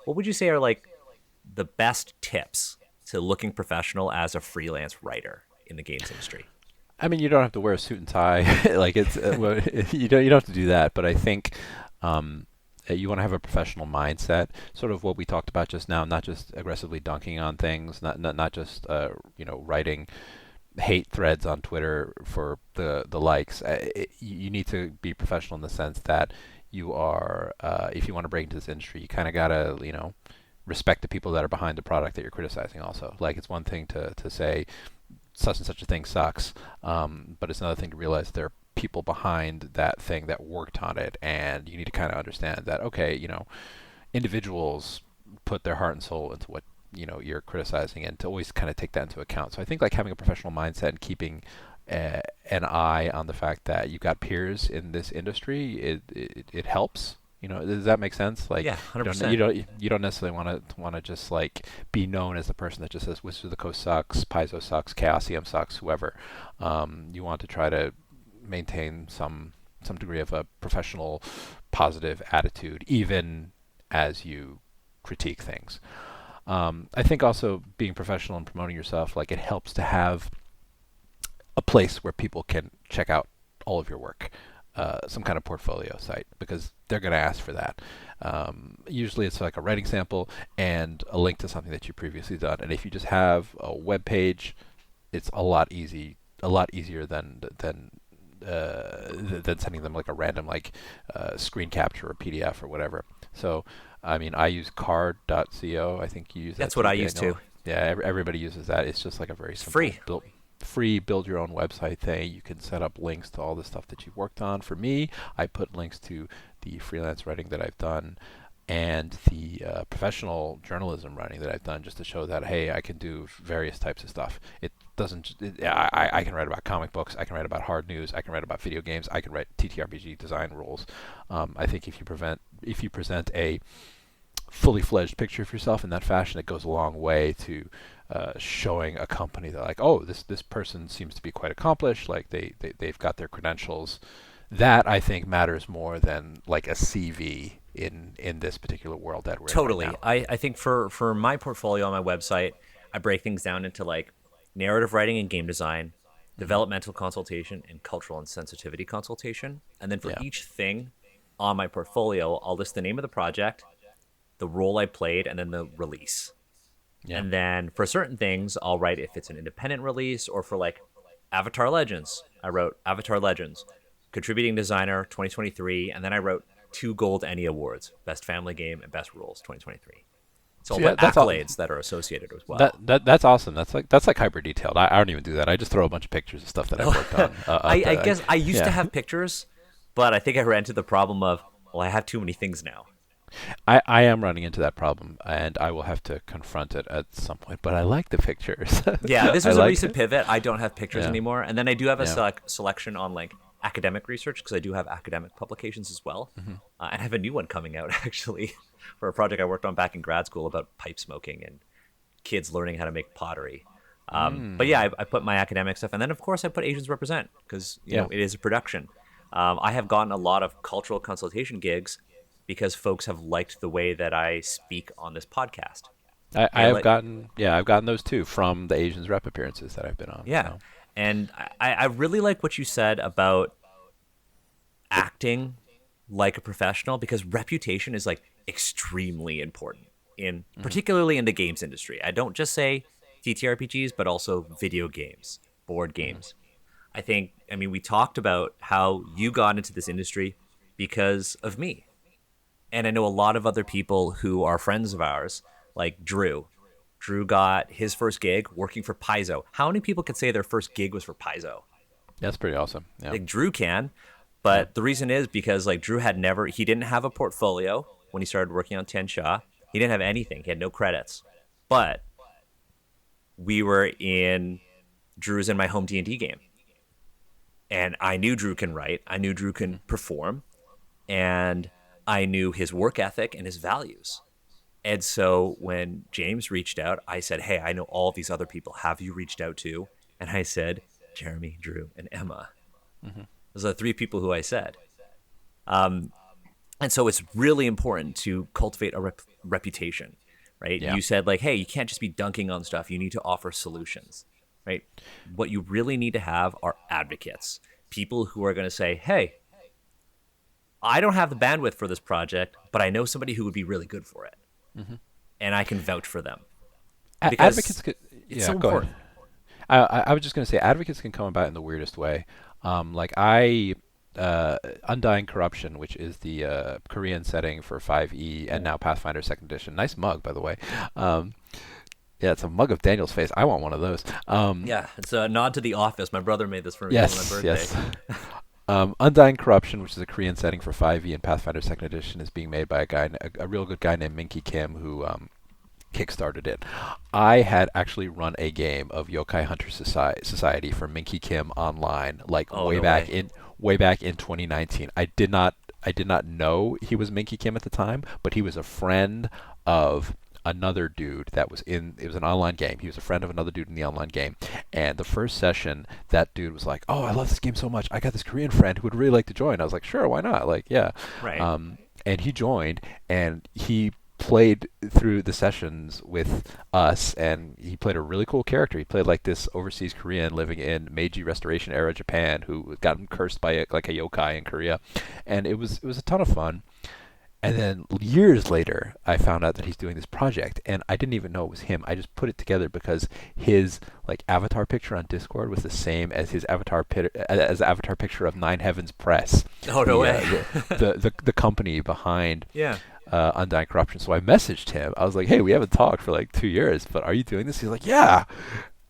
what would you say are like the best tips to looking professional as a freelance writer in the games industry? I mean, you don't have to wear a suit and tie. Like it's well, you don't have to do that. But I think you want to have a professional mindset, sort of what we talked about just now. Not just aggressively dunking on things, not just writing hate threads on Twitter for the likes. You need to be professional in the sense that you are, if you want to break into this industry, you kind of gotta respect the people that are behind the product that you're criticizing. Also, like it's one thing to say such and such a thing sucks. But it's another thing to realize there are people behind that thing that worked on it, and you need to kind of understand that, okay, individuals put their heart and soul into what you're criticizing, and to always kind of take that into account. So I think like having a professional mindset and keeping an eye on the fact that you've got peers in this industry, it helps. Does that make sense? Like Yeah, you don't 100%. you don't necessarily want to just like be known as the person that just says Wizards of the Coast sucks, Paizo sucks, Chaosium sucks, whoever. You want to try to maintain some degree of a professional, positive attitude, even as you critique things. I think also being professional and promoting yourself, like it helps to have a place where people can check out all of your work, some kind of portfolio site, because they're going to ask for that. Usually it's like a writing sample and a link to something that you previously done. And if you just have a web page, it's a lot easier than sending them like a random screen capture or PDF or whatever. So, I mean, I use card.co. I think you use that That's what too, I used Daniel. to. Yeah, everybody uses that. It's just like a very It's simple free. free build your own website thing. You can set up links to all the stuff that you've worked on. For me, I put links to the freelance writing that I've done and the professional journalism writing that I've done, just to show that, hey, I can do various types of stuff. It doesn't. I can write about comic books. I can write about hard news. I can write about video games. I can write TTRPG design rules. I think if you present a fully fledged picture of yourself in that fashion, it goes a long way to showing a company that, like, oh, this person seems to be quite accomplished. Like they've got their credentials. That I think matters more than like a CV in this particular world that we're in right Totally. now. I think for my portfolio on my website, I break things down into like narrative writing and game design, Hmm. developmental consultation, and cultural and sensitivity consultation. And then for Yeah. each thing on my portfolio, I'll list the name of the project, the role I played, and then the release. Yeah. And then for certain things, I'll write if it's an independent release, or for like Avatar Legends, I wrote Avatar Legends, contributing designer 2023, and then I wrote two gold Emmy awards, best family game and best rules 2023. So I'll So yeah, put that's all. accolades that are associated as That well. that that's awesome. That's like hyper detailed. I don't even do that. I just throw a bunch of pictures of stuff that I've worked on up. I guess I used to Yeah. have pictures, but I think I ran into the problem of, well, I have too many things now. I am running into that problem, and I will have to confront it at some point. But I like the pictures. Yeah, this I was a like recent it. pivot. I don't have pictures Yeah. anymore, and then I do have a Yeah. selection on like academic research because I do have academic publications as well, Hmm. and I have a new one coming out actually for a project I worked on back in grad school about pipe smoking and kids learning how to make pottery. But yeah, I put my academic stuff, and then of course I put Asians Represent because Yeah. it is a production. I have gotten a lot of cultural consultation gigs because folks have liked the way that I speak on this podcast. I Hey, have let gotten I've gotten those too from the Asians rep appearances that I've been on. Yeah. So And I really like what you said about acting like a professional because reputation is like extremely important in hmm particularly in the games industry. I don't just say TTRPGs, but also video games, board hmm games. I mean, we talked about how you got into this industry because of me. And I know a lot of other people who are friends of ours, like Drew. Drew got his first gig working for Paizo. How many people could say their first gig was for Paizo? that's pretty awesome. Yeah. Like Drew can, Yeah. but the reason is because like Drew had never he didn't have a portfolio when he started working on Ten Shaw. He didn't have anything. He had no credits. But we were in Drew's in my home D&D game. And I knew Drew can write. I knew Drew can perform, and I knew his work ethic and his values. And so when James reached out, I said, "Hey, I know all of these other people. Have you reached out to?" And I said, "Jeremy, Drew, and Emma." Hmm. Those are the three people who I said. Um, And so it's really important to cultivate a reputation, right? Yeah. You said like, hey, you can't just be dunking on stuff. You need to offer solutions, right? What you really need to have are advocates, people who are going to say, hey, I don't have the bandwidth for this project, but I know somebody who would be really good for it, Hmm. and I can vouch for them Advocates because could, it's yeah, so go ahead. important. I was just going to say advocates can come about in the weirdest way. Like Undying Corruption, which is the Korean setting for 5e and Ooh. now Pathfinder Second Edition. Nice mug, by the way. Um, yeah, it's a mug of Daniel's face. I want one of those. Yeah, it's a nod to The Office. My brother made this for me for my Yes, birthday. yes. Undying Corruption, which is a Korean setting for 5e and Pathfinder Second Edition, is being made by a real good guy named Minky Kim, who kickstarted it. I had actually run a game of Yokai Hunter Society for Minky Kim online, like Oh, no way. way back in 2019. I did not know he was Minky Kim at the time, but he was a friend of another dude that was in it was an online game. He was a friend of another dude in the online game. And the first session, that dude was like, "Oh, I love this game so much. I got this Korean friend who would really like to join." I was like, "Sure, why not?" Like, yeah. Right. And he joined, and he played through the sessions with us, and he played a really cool character. He played like this overseas Korean living in Meiji Restoration era Japan who got cursed by like a yokai in Korea, and it was a ton of fun. And then years later, I found out that he's doing this project, and I didn't even know it was him. I just put it together because his like avatar picture on Discord was the same as his as the avatar picture of Nine Heavens Press, Oh, no the way. the company behind Yeah. Undying Corruption. So I messaged him. I was like, "Hey, we haven't talked for like 2 years, but are you doing this?" He's like, "Yeah."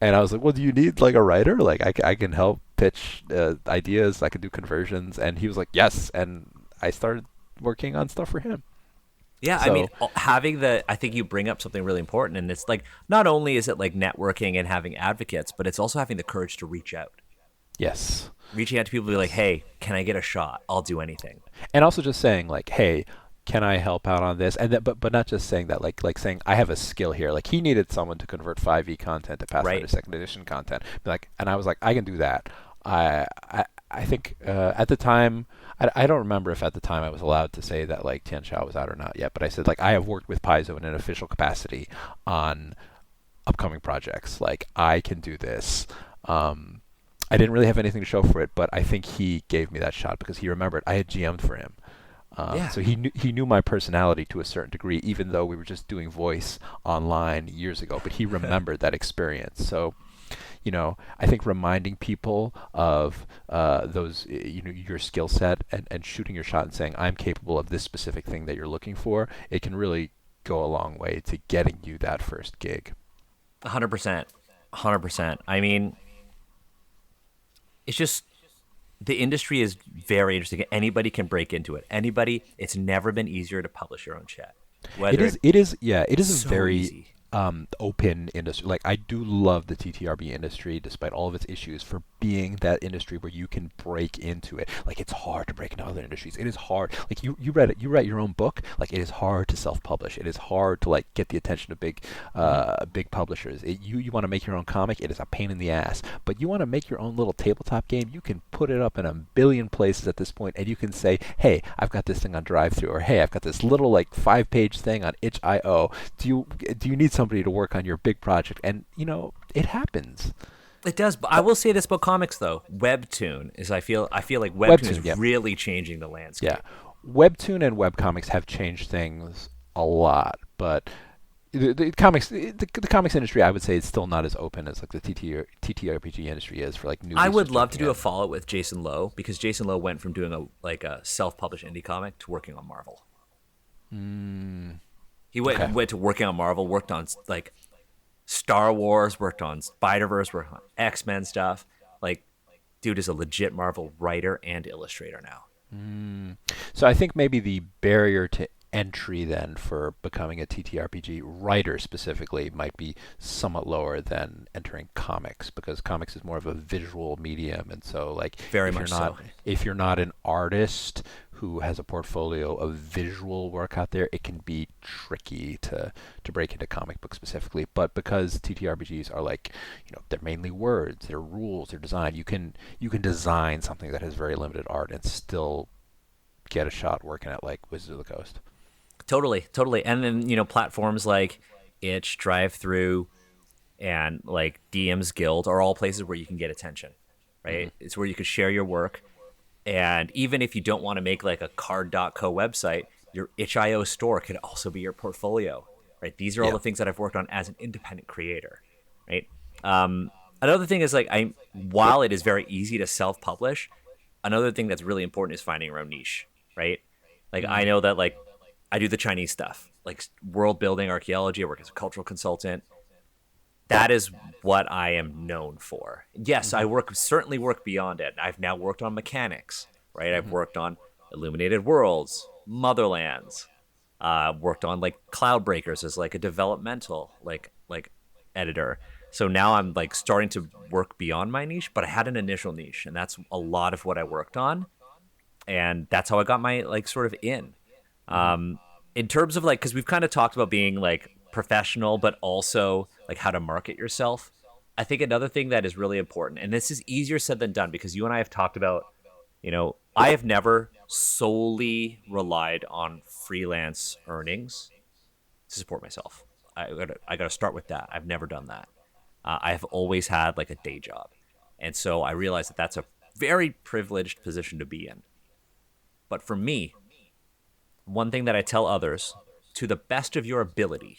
And I was like, "Well, do you need like a writer? Like I can help pitch ideas. I can do conversions." And he was like, "Yes." And I started working on stuff for him. Yeah, I mean, So having I think you bring up something really important, and it's like not only is it like networking and having advocates, but it's also having the courage to reach out, yes, reaching out to people to be like, hey, can I get a shot? I'll do anything. and also just saying like, "Hey, can I help out on this?" And then, but not just saying that, like saying I have a skill here. Like he needed someone to convert 5e content to Pathfinder Right. Second Edition content. Like, and I was like, I can do that. I think at the time, I don't remember if at the time I was allowed to say that like Tian Shao was out or not yet, but I said like I have worked with Paizo in an official capacity on upcoming projects. Like I can do this. Um, I didn't really have anything to show for it, but I think he gave me that shot because he remembered I had GM'd for him. Yeah. So he knew my personality to a certain degree, even though we were just doing voice online years ago. But he remembered that experience. So I think reminding people of your skill set and shooting your shot and saying I'm capable of this specific thing that you're looking for, it can really go a long way to getting you that first gig. 100%. 100%. I mean, it's just the industry is very interesting. Anybody can break into it. Anybody, it's never been easier to publish your own chat. It Whether is. it It is. Yeah. It is a so very easy. open industry. Like I do love the TTRB industry, despite all of its issues, for being that industry where you can break into it. Like it's hard to break into other industries. It is hard. Like you read it. You write your own book. Like it is hard to self-publish. It is hard to like get the attention of Mhm. big publishers. You want to make your own comic. It is a pain in the ass. But you want to make your own little tabletop game. You can put it up in a billion places at this point, and you can say, "Hey, I've got this thing on DriveThru," or "Hey, I've got this little like 5-page thing on itch.io. Do you need somebody to work on your big project?" And it happens. It does, but I will say this about comics though. Webtoon is I feel like Webtoon is Webtoon, yeah, really changing the yeah. landscape. Webtoon and webcomics have changed things a lot, but the comics industry, I would say, is still not as open as like the TTRPG industry is for like I newbies would just love to jumping do a in. follow with Jason Lowe because Jason Lowe went from doing a self-published indie comic to working on Marvel. Mm, He okay. went to working on Marvel, worked on like Star Wars, worked on Spider Verse, worked on X-Men stuff. Like, dude is a legit Marvel writer and illustrator now. Mm. So I think maybe the barrier to entry then for becoming a TTRPG writer specifically might be somewhat lower than entering comics because comics is more of a visual medium, and so like Very if you're much not so. if you're not an artist who has a portfolio of visual work out there, it can be tricky to break into comic books specifically. But because TTRPGs are like, they're mainly words, they're rules, they're design, you can design something that has very limited art and still get a shot working at like Wizards of the Coast. Totally, totally. And then, platforms like Itch, Drive Through, and like DM's Guild are all places where you can get attention, Mm-hmm. right? It's where you can share your work. And even if you don't want to make like a card.co website, your itch.io store could also be your portfolio, right? These are all Yeah. the things that I've worked on as an independent creator, right? Another thing is like while it is very easy to self-publish, another thing that's really important is finding your own niche, right? Like I Mm. know that like I do the Chinese stuff, like world building, archaeology. I work as a cultural consultant. That is what I am known for. Yes, Mm-hmm. I certainly work beyond it. I've now worked on mechanics, right? I've Mm-hmm. worked on Illuminated Worlds, Motherlands, worked on like Cloud Breakers as like a developmental like editor. So now I'm like starting to work beyond my niche, but I had an initial niche, and that's a lot of what I worked on, and that's how I got my like sort of in. Mm-hmm. In terms of like, because we've kind of talked about being like professional, but also like how to market yourself. I think another thing that is really important, and this is easier said than done, because you and I have talked about, I have never solely relied on freelance earnings to support myself. I gotta start with that. I've never done that. I have always had like a day job, and so I realized that that's a very privileged position to be in. But for me, one thing that I tell others, to the best of your ability,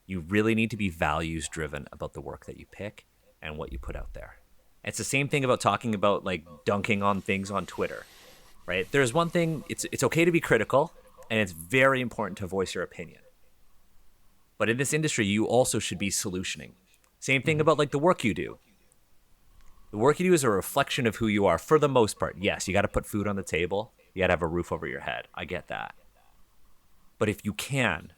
you really need to be values driven about the work that you pick and what you put out there. It's the same thing about talking about like dunking on things on Twitter, right? There's one thing, it's okay to be critical, and it's very important to voice your opinion. But in this industry, you also should be solutioning. Same thing Mm-hmm. about like the work you do. The work you do is a reflection of who you are for the most part. Yes, you got to put food on the table. You got to have a roof over your head. I get that. But if you can,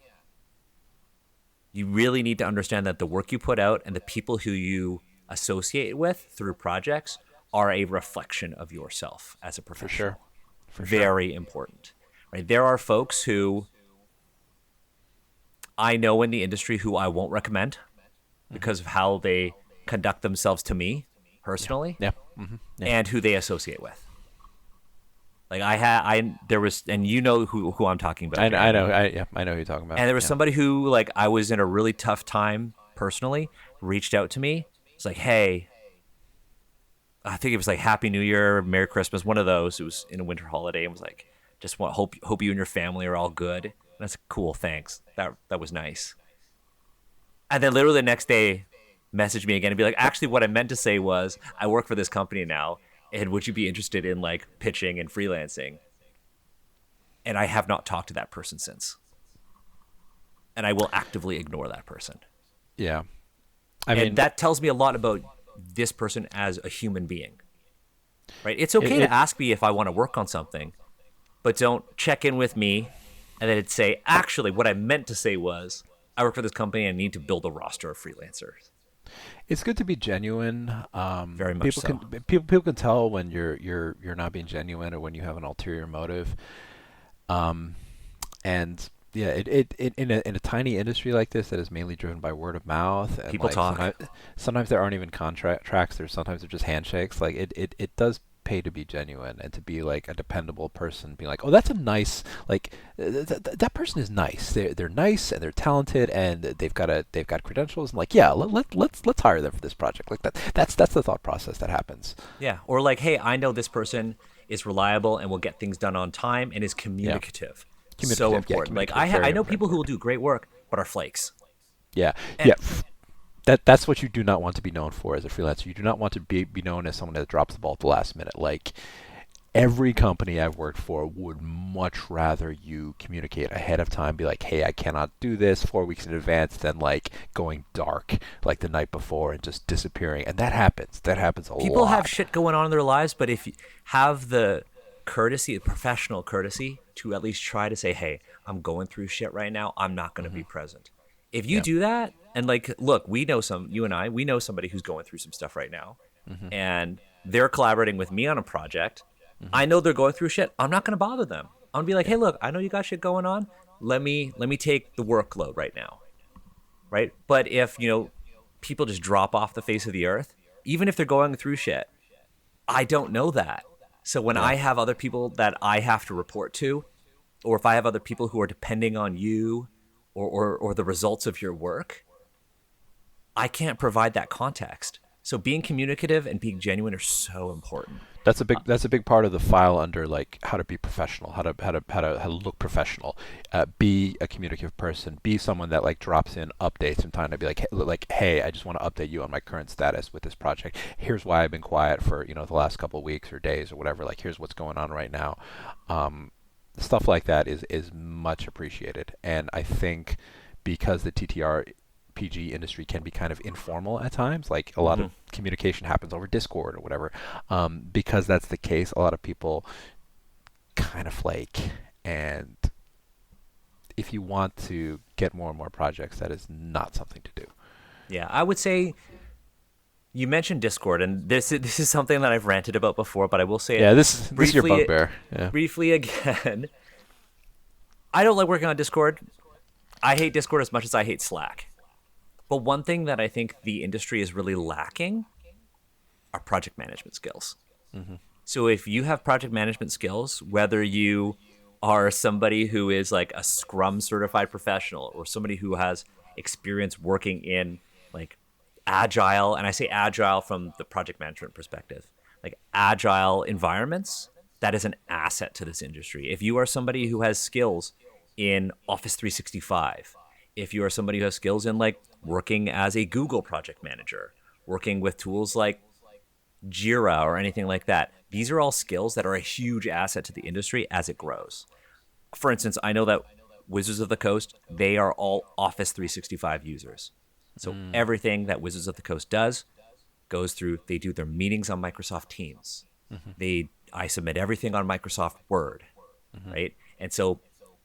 you really need to understand that the work you put out and the people who you associate with through projects are a reflection of yourself as a For sure. professional. For sure. Very important. Right? There are folks who I know in the industry who I won't recommend Mm-hmm. because of how they conduct themselves to me Yeah. personally Yeah. Mm-hmm. Yeah. and who they associate with. Like there was, and you know who I'm talking about here. I know. Yeah. I know who you're talking about. And there was Yeah. somebody who, like, I was in a really tough time personally, reached out to me. It's like, hey, I think it was like Happy New Year, Merry Christmas, one of those. It was in a winter holiday, and was like, just want hope you and your family are all good. And that's cool, thanks. That was nice. And then literally the next day, message me again and be like, actually, what I meant to say was, I work for this company now, and would you be interested in like pitching and freelancing? And I have not talked to that person since, and I will actively ignore that person. Yeah. I And mean, that tells me a lot about this person as a human being, right? It's it, okay to it ask me if I want to work on something, but don't check in with me and then it'd say, actually, what I meant to say was, I work for this company and I need to build a roster of freelancers. it's good to be genuine. Very much People can so. people can tell when you're not being genuine or when you have an ulterior motive. Um, and yeah, it in a tiny industry like this that is mainly driven by word of mouth and People like talk. sometimes there aren't even contracts. There's sometimes they're just handshakes. Like it does pay to be genuine and to be like a dependable person. Being like, oh, that's a nice like that person is nice. They're nice and they're talented and they've got credentials. And like, yeah, let's hire them for this project. Like that's the thought process that happens. Yeah. Or like, hey, I know this person is reliable and will get things done on time and is Yeah, communicative. So communicative. Yeah, important. Like communicative. Very I know very people who will important. do great work but are flakes. Yeah, And yeah. That's what you do not want to be known for as a freelancer. You do not want to be known as someone that drops the ball at the last minute. Like every company I've worked for would much rather you communicate ahead of time, be like, hey, I cannot do this 4 weeks in advance than like going dark like the night before and just disappearing. And that happens. That happens a people have lot. shit going on in their lives, but if you have the courtesy, the professional courtesy to at least try to say, hey, I'm going through shit right now, I'm not going to Hmm. be present. If you Yeah. do that, and like, look, you and I, we know somebody who's going through some stuff right now, Hmm. and they're collaborating with me on a project. Hmm. I know they're going through shit. I'm not going to bother them. I'm gonna be like, Yeah. hey, look, I know you got shit going on. Let me take the workload right now, right? But if people just drop off the face of the earth, even if they're going through shit, I don't know that. So when Yeah. I have other people that I have to report to, or if I have other people who are depending on you or the results of your work, I can't provide that context. So being communicative and being genuine are so important. That's a big part of the file under like how to be professional, how to look professional, be a communicative person, be someone that like drops in updates from time to be like hey, I just want to update you on my current status with this project. Here's why I've been quiet for the last couple of weeks or days or whatever. Like here's what's going on right now. Stuff like that is much appreciated, and I think because the TTRPG industry can be kind of informal at times, like a lot of Mm-hmm. communication happens over Discord or whatever. Because that's the case, a lot of people kind of flake, and if you want to get more and more projects, that is not something to do. Yeah, I would say you mentioned Discord, and this is something that I've ranted about before, but I will say it Yeah, this is your briefly bugbear. Yeah. briefly again. I don't like working on Discord. I hate Discord as much as I hate Slack. But one thing that I think the industry is really lacking are project management skills. Hmm. So if you have project management skills, whether you are somebody who is like a Scrum certified professional or somebody who has experience working in like agile, and I say agile from the project management perspective, like agile environments, that is an asset to this industry. If you are somebody who has skills in Office 365, if you are somebody who has skills in like working as a Google project manager, working with tools like Jira or anything like that. These are all skills that are a huge asset to the industry as it grows. For instance, I know that Wizards of the Coast, they are all Office 365 users. So Mm. everything that Wizards of the Coast does goes through, they do their meetings on Microsoft Teams. Hmm. I submit everything on Microsoft Word, Hmm. right? And so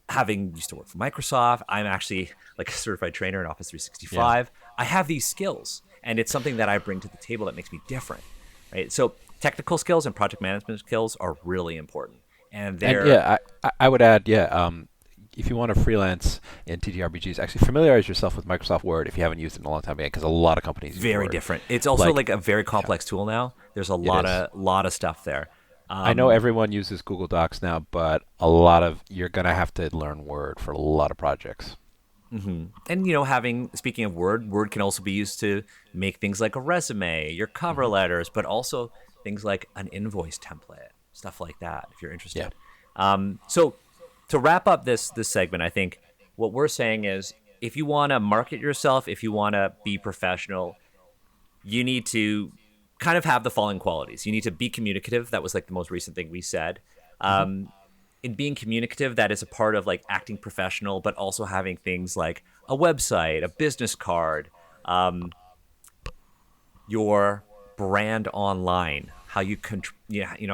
having used to work for Microsoft, I'm actually like a certified trainer in Office Yeah. 365. I have these skills, and it's something that I bring to the table that makes me different, right? So technical skills and project management skills are really important, and And they're yeah, I would add, yeah, if you want to freelance in TTRPGs, actually familiarize yourself with Microsoft Word if you haven't used it in a long time again, because a lot of companies use very Word. different. It's also Like, like a very yeah, complex tool now. There's a it lot is. of lot of stuff there. I know Um, everyone uses Google Docs now, but a lot of you're gonna have to learn Word for a lot of projects. and having speaking of Word can also be used to make things like a resume, your cover Hmm. letters, but also things like an invoice template, stuff like that. If you're Yeah. interested. So to wrap up this segment, I think what we're saying is if you want to market yourself, if you want to be professional, you need to kind of have the following qualities. You need to be communicative. That was like the most recent thing we said. Hmm. Um, in being communicative, that is a part of like acting professional, but also having things like a website, a business card, um, your brand online, how you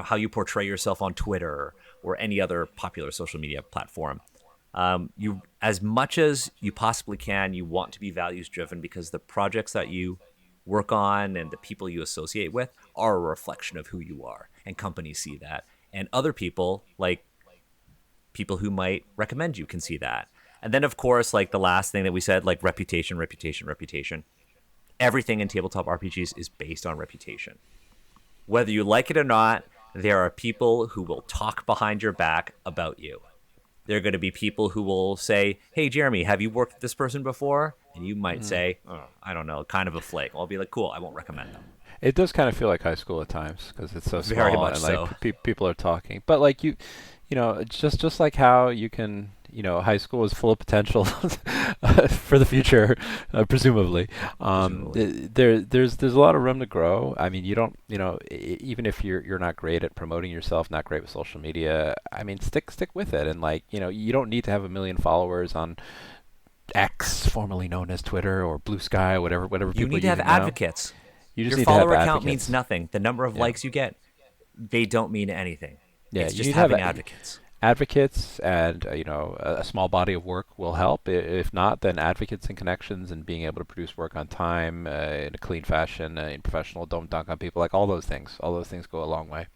how you portray yourself on Twitter or any other popular social media platform. You as much as you possibly can, you want to be values driven because the projects that you work on and the people you associate with are a reflection of who you are, and companies see that, and other people like people who might recommend you can see that. And then of course, like the last thing that we said, like reputation, reputation, reputation. Everything in tabletop RPGs is based on reputation. Whether you like it or not, there are people who will talk behind your back about you. There are going to be people who will say, "Hey, Jeremy, have you worked with this person before?" And you might Mm. say, "Oh, I don't know, kind of a flake." I'll be like, "Cool, I won't recommend them." It does kind of feel like high school at times because it's so Very small much and like so. people are talking. But like it's just like how you can, high school is full of potential for the future, presumably. Presumably. There's a lot of room to grow. I mean, you don't, even if you're not great at promoting yourself, not great with social media. I mean, stick with it, and like, you don't need to have a million followers on X, formerly known as Twitter or Blue Sky, whatever You people need are to have using now. advocates. You just Your need to have follower count means advocates. nothing. The number of Yeah. likes you get, they don't mean anything. Yeah, It's you just need to have having advocates. advocates, and a small body of work will help. If not, then advocates and connections and being able to produce work on time in a clean fashion, in professional, don't dunk on people, like all those things. All those things go a long way.